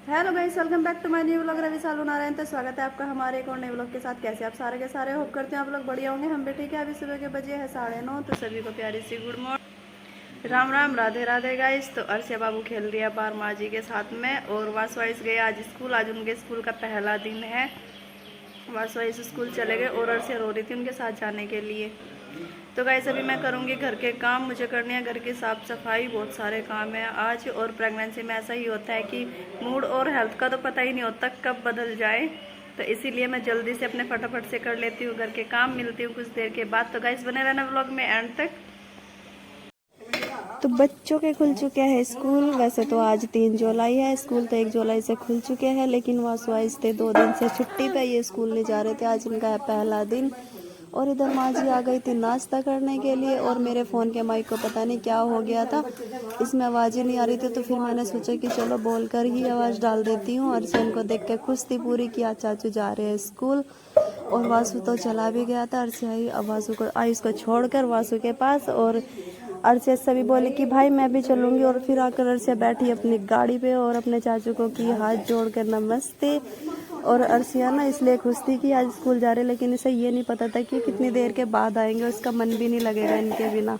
Hello guys, welcome back to my new vlog Ravi Salu Narayan. तो स्वागत है आपका हमारे एक और नए व्लॉग के साथ। कैसे आप सारे के सारे होप करते हैं आप लोग बढ़िया होंगे। हम भी ठीक है। अभी सुबह के बजे है 9:30। तो सभी को प्यारी सी good morning, Ram Ram, Radhe Radhe guys. तो अर्षिया बाबू खेल रही है बाहर माँ जी के साथ में, और वास वाइस गए आज स्कूल। आज उनके स्कूल का पहला दिन है। वास वाइस स्कूल चले गए और अर्षिया रो रही थी उनके साथ जाने के लिए। तो गाइस अभी मैं करूँगी घर के काम। मुझे करनी है घर की साफ़ सफाई, बहुत सारे काम है आज। और प्रेगनेंसी में ऐसा ही होता है कि मूड और हेल्थ का तो पता ही नहीं होता कब बदल जाए। तो इसीलिए मैं जल्दी से अपने फटाफट से कर लेती हूँ घर के काम। मिलती हूँ कुछ देर के बाद। तो गाइस बने रहना व्लॉग में एंड तक। तो बच्चों के खुल चुके हैं स्कूल। वैसे तो आज 3 जुलाई है, स्कूल तो 1 जुलाई से खुल चुके हैं, लेकिन वाइस थे 2 दिन से छुट्टी पे, ये स्कूल नहीं जा रहे थे। आज इनका है पहला दिन। और इधर माँ जी आ गई थी नाश्ता करने के लिए, और मेरे फ़ोन के माइक को पता नहीं क्या हो गया था, इसमें आवाज़ ही नहीं आ रही थी। तो फिर मैंने सोचा कि चलो बोल कर ही आवाज़ डाल देती हूँ। और से उनको देख के खुश थी पूरी कि आज चाचू जा रहे हैं स्कूल। और वासु तो चला भी गया था। अर्षिया आई, अब वासु को आई उसको छोड़कर वासु के पास। और अर्षिया सभी बोले कि भाई मैं भी चलूँगी। और फिर आकर अर्षिया बैठी अपनी गाड़ी पे और अपने चाचू को की हाथ जोड़ कर नमस्ते। और अर्षिया ना इसलिए खुश थी कि आज स्कूल जा रहे, लेकिन इसे ये नहीं पता था कि कितनी देर के बाद आएंगे, उसका मन भी नहीं लगेगा इनके बिना।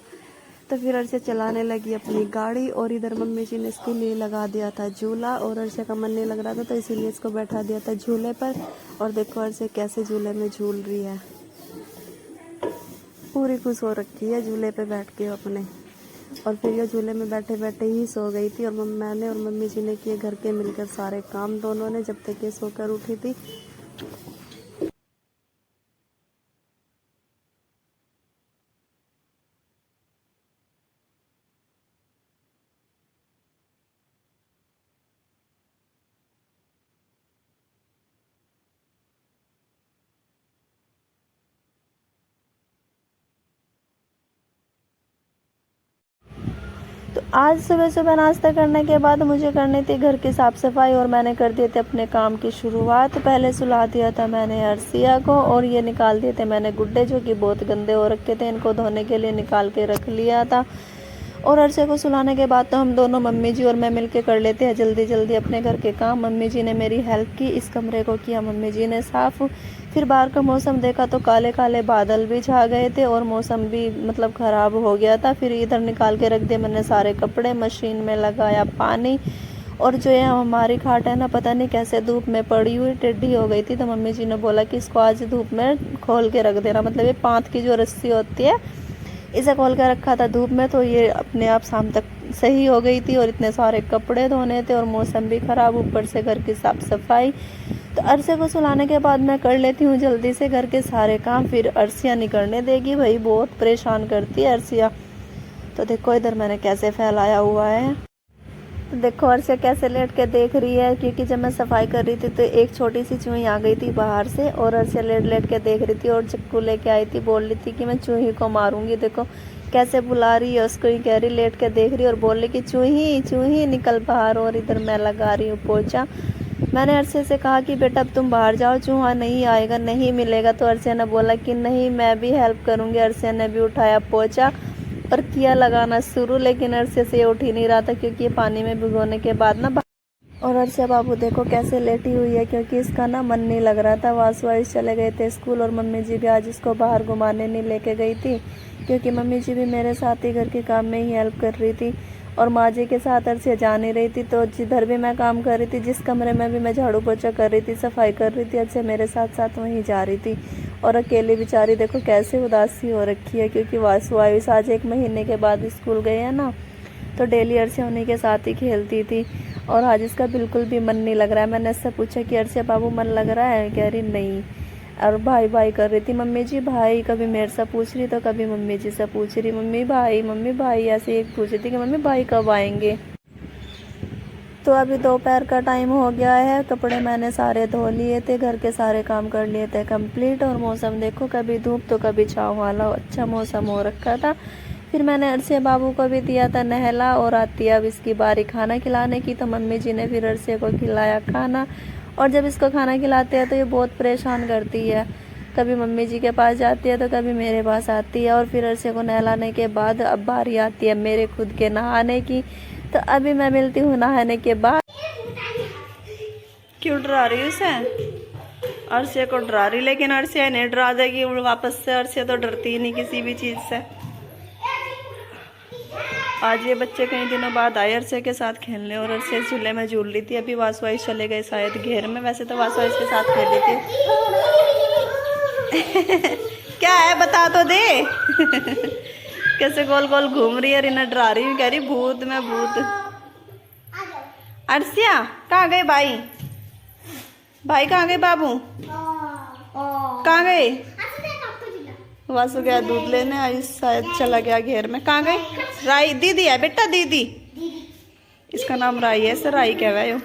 तो फिर अर्षिया चलाने लगी अपनी गाड़ी। और इधर मम्मी जी ने इसके लिए लगा दिया था झूला, और अर्षिया का मन नहीं लग रहा था तो इसीलिए इसको बैठा दिया था झूले पर। और देखो अर्षिया कैसे झूले में झूल रही है, पूरी खुश हो रखी है झूले पे बैठ के अपने। और फिर ये झूले में बैठे बैठे ही सो गई थी। और मैंने और मम्मी जी ने किए घर के मिलकर सारे काम, दोनों ने, जब तक ये सोकर उठी थी। तो आज सुबह सुबह नाश्ता करने के बाद मुझे करनी थी घर की साफ़ सफाई, और मैंने कर दिए थे अपने काम की शुरुआत। पहले सुला दिया था मैंने अर्षिया को, और ये निकाल दिए थे मैंने गुड्डे जो कि बहुत गंदे हो रखे थे, इनको धोने के लिए निकाल के रख लिया था। और अर्षिया को सुलाने के बाद तो हम दोनों, मम्मी जी और मैं, मिलके कर लेते हैं जल्दी जल्दी अपने घर के काम। मम्मी जी ने मेरी हेल्प की, इस कमरे को किया मम्मी जी ने साफ़। फिर बाहर का मौसम देखा तो काले काले बादल भी छा गए थे और मौसम भी मतलब ख़राब हो गया था। फिर इधर निकाल के रख दिए मैंने सारे कपड़े, मशीन में लगाया पानी। और जो ये हमारी खाट है ना, पता नहीं कैसे धूप में पड़ी हुई टेढ़ी हो गई थी। तो मम्मी जी ने बोला कि इसको आज धूप में खोल के रख देना, मतलब ये पाँत की जो रस्सी होती है, इसे खोल कर रखा था धूप में, तो ये अपने आप शाम तक सही हो गई थी। और इतने सारे कपड़े धोने थे और मौसम भी ख़राब, ऊपर से घर की साफ़ सफाई। तो अर्षिया को सुलाने के बाद मैं कर लेती हूँ जल्दी से घर के सारे काम। फिर अर्षिया नहीं करने देगी भाई, बहुत परेशान करती है अर्षिया। तो देखो इधर मैंने कैसे फैलाया हुआ है। तो देखो अर्षिया कैसे लेट के देख रही है, क्योंकि जब मैं सफाई कर रही थी तो एक छोटी सी चूही आ गई थी बाहर से, और अर्षिया लेट लेट के देख रही थी और चक्कू लेके आई थी, बोल रही थी कि मैं चूही को मारूंगी। देखो कैसे बुला रही है उसको, ही कह रही, लेट के देख रही है और बोल रही कि चूही चूही निकल बाहर। और इधर मैं लगा रही हूँ पोछा। मैंने अर्षिया से कहा कि बेटा अब तुम बाहर जाओ, चूहा नहीं आएगा, नहीं मिलेगा। तो अर्षिया ने बोला कि नहीं मैं भी हेल्प करूँगी। अर्षिया ने भी उठाया पोछा और किया लगाना शुरू, लेकिन अर्षिया से ये उठ ही नहीं रहा था, क्योंकि ये पानी में भिगोने के बाद ना। और अर्षिया बाबू देखो कैसे लेटी हुई है, क्योंकि इसका ना मन नहीं लग रहा था। वाइस चले गए थे स्कूल, और मम्मी जी भी आज इसको बाहर घुमाने नहीं लेके गई थी, क्योंकि मम्मी जी भी मेरे साथ ही घर के काम में ही हेल्प कर रही थी। और माँ जी के साथ अर्षिया जा नहीं रही थी, तो जिधर भी मैं काम कर रही थी, जिस कमरे में भी मैं झाड़ू पोछा कर रही थी, सफाई कर रही थी, अर्षिया मेरे साथ साथ वहीं जा रही थी। और अकेली बेचारी देखो कैसे उदासी हो रखी है, क्योंकि वाइस आज 1 महीने के बाद स्कूल गए हैं ना, तो डेली अर्षिया उन्हीं के साथ ही खेलती थी। और आज इसका बिल्कुल भी मन नहीं लग रहा है। मैंने इससे पूछा कि अर्षिया बाबू मन लग रहा है, कह रही नहीं। और भाई भाई कर रही थी, मम्मी जी भाई, कभी मेरे से पूछ रही तो कभी मम्मी जी से पूछ रही, मम्मी भाई ऐसे एक पूछ रही थी कि मम्मी भाई कब आएंगे। तो अभी दोपहर का टाइम हो गया है, कपड़े मैंने सारे धो लिए थे, घर के सारे काम कर लिए थे कंप्लीट। और मौसम देखो कभी धूप तो कभी छाँव वाला अच्छा मौसम हो रखा था। फिर मैंने अर्षिया बाबू को भी दिया था नहला, और आती है अब इसकी बारी खाना खिलाने की। तो मम्मी जी ने फिर अर्षिया को खिलाया खाना। और जब इसको खाना खिलाते हैं तो ये बहुत परेशान करती है, कभी मम्मी जी के पास जाती है तो कभी मेरे पास आती है। और फिर अर्षिया को नहलाने के बाद अब बारी आती है मेरे खुद के नहाने की। तो अभी मैं मिलती हूँ नहाने के बाद। क्यों डरा रही है उसे? अर्शिया को डरा रही, लेकिन अर्शिया नहीं डरा देगी वापस से। अर्शिया तो डरती ही नहीं किसी भी चीज़ से। आज ये बच्चे कई दिनों बाद आए अर्शिया के साथ खेलने, और अर्शिया झूले में झूल रही थी। अभी वासवाइस चले गए शायद घेर में, वैसे तो वासवाइस के साथ खेल रही थी। क्या है बता तो दे। कैसे गोल गोल घूम रही है, रिना डरा रही है, कह रही भूत मैं भूत। अर्शिया कहाँ गए भाई? भाई कहाँ गए? बाबू कहाँ गए? वासु गया दूध लेने, आई शायद चला गया घेर में। कहाँ गई? राई दीदी है बेटा, दीदी। इसका नाम राई है, सर राई कह रहे हो।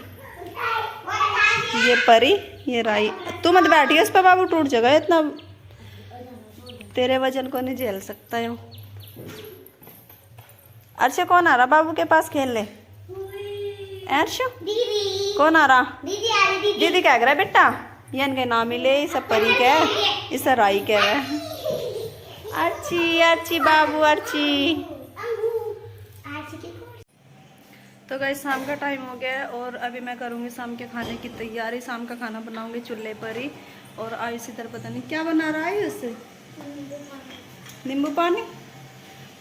ये परी, ये राई। तू मत बैठी उस पर बाबू, टूट जाएगा इतना, तेरे वजन को नहीं झेल सकता है। अर्शा कौन आ रहा बाबू के पास खेलने? अर्शा कौन आ रहा? दीदी क्या कह रहा है बेटा? ये इनके नाम ही ले, सब परी क्या है, इस राई कह रहा है। अर्ची अर्ची बाबू अर्ची। तो गाइस शाम का टाइम हो गया है और अभी मैं करूँगी शाम के खाने की तैयारी। शाम का खाना बनाऊंगी चूल्हे पर ही। और आयुष इधर पता नहीं क्या बना रहा है, आयुष नींबू पानी।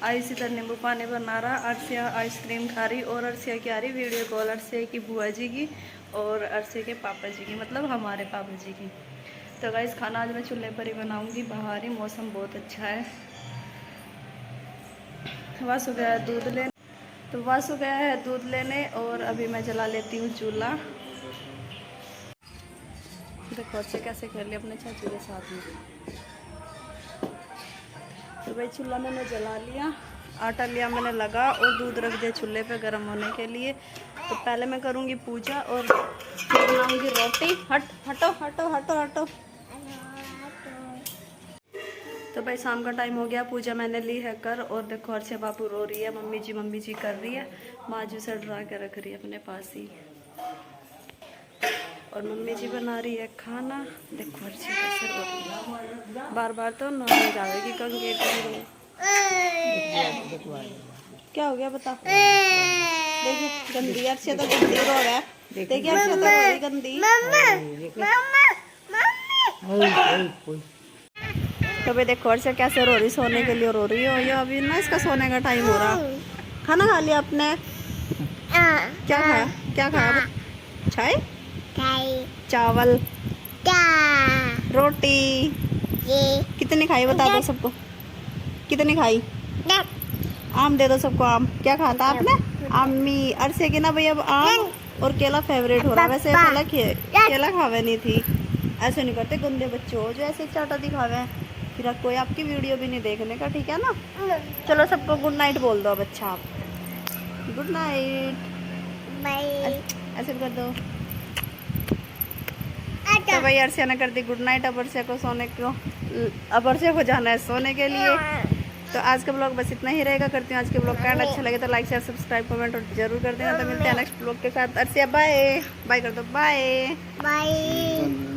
आयुष इधर नींबू पानी बना रहा। अर्शिया आइसक्रीम खा रही और अर्शिया की आ रही वीडियो कॉल, अर्शिया की बुआ जी की और अर्शिया के पापा जी की, मतलब हमारे पापा जी की। तो गाइस खाना आज मैं चूल्हे पर ही बनाऊंगी, बाहर ही मौसम बहुत अच्छा है। वासु गया है दूध लेने, तो वासु गया है दूध लेने और अभी मैं जला लेती हूँ चूल्हा। देखो अच्छे कैसे कर लिया अपने चाचू के साथ में। तो भाई चूल्हा मैंने जला लिया, आटा लिया मैंने लगा और दूध रख दिया चूल्हे पे गर्म होने के लिए। तो पहले मैं करूँगी पूजा और फिर बनाऊँगी रोटी। हटो हटो हटो हटो। तो भाई शाम का टाइम हो गया, पूजा मैंने ली है कर। और देखो अर्शिया बाबू रो रही है, मम्मी जी कर रही है। माजू से डरा के रख रही है अपने पास ही। और मम्मी जी बना रही है खाना। देखो अर्शिया कैसे रो रही है, बार बार तो नॉनवेज आवेगी कंगे। क्या हो गया बता? देखो गंदी अर्शिया तो गंदी रो रहा है। देखिए अर्शिया तो रो रही गंदी। तो भाई देखो अर्शिया कैसे रो रही, सोने के लिए रो रही है। ये अभी ना इसका सोने का टाइम हो रहा। खाना खा लिया आपने? क्या खाया? क्या खाया? चाय, चावल, रोटी। कितनी खाई बता दो सबको, कितनी खाई? आम दे दो सबको। आम क्या खाता आपने? अम्मी अर्शिया की ना भाई अब आम और केला फेवरेट हो रहा। वैसे पहले केला खावे नहीं थी। ऐसे नहीं करते गंदे बच्चे हो जो ऐसे चाटा दिखावे, फिर कोई आपकी वीडियो भी नहीं देखने का, ठीक है ना? चलो सबको गुड नाइट बोल दो अब। अच्छा आप गुड नाइट ऐसे कर दो। तो भाई अर्शिया ने कर दी गुड नाइट। अब अर्शिया को सोने को, अब अर्शिया को जाना है सोने के लिए। तो आज का ब्लॉग बस इतना ही रहेगा। करती हूँ आज के ब्लॉग का एंड। अच्छा लगे तो लाइक शेयर सब्सक्राइब कमेंट और जरूर कर देना। तो मिलते हैं नेक्स्ट ब्लॉग के साथ। अर्शिया बाय बाय कर दो, बाय बाय।